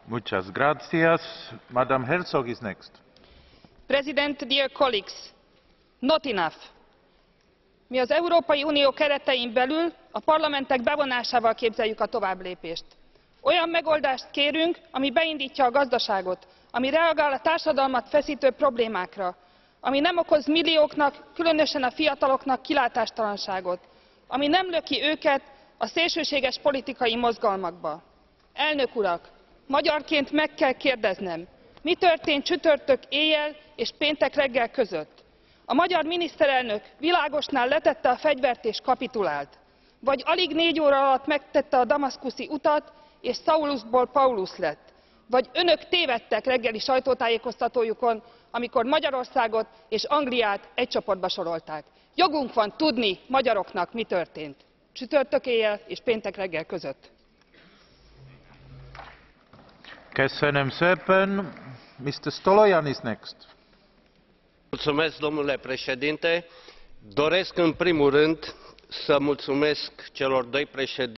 Muchas gracias. Madam Herzog is next. President, dear colleagues, not enough. Mi az Európai Unió keretein belül a parlamentek bevonásával képzeljük a továbblépést. Olyan megoldást kérünk, ami beindítja a gazdaságot, ami reagál a társadalmat feszítő problémákra, ami nem okoz millióknak, különösen a fiataloknak kilátástalanságot, ami nem löki őket a szélsőséges politikai mozgalmakba. Elnök urak, magyarként meg kell kérdeznem, mi történt csütörtök éjjel és péntek reggel között? A magyar miniszterelnök világosnál letette a fegyvert és kapitulált, vagy alig 4 óra alatt megtette a damaszkuszi utat, és Saulusból Paulus lett, vagy önök tévedtek reggeli sajtótájékoztatójukon, amikor Magyarországot és Angliát egy csoportba sorolták. Jogunk van tudni magyaroknak, mi történt csütörtök éjjel és péntek reggel között. Köszönöm szépen. Mr. Stolojan is next. Mulțumesc, domnule președinte. Doresc în primul rând să mulțumesc celor doi președinți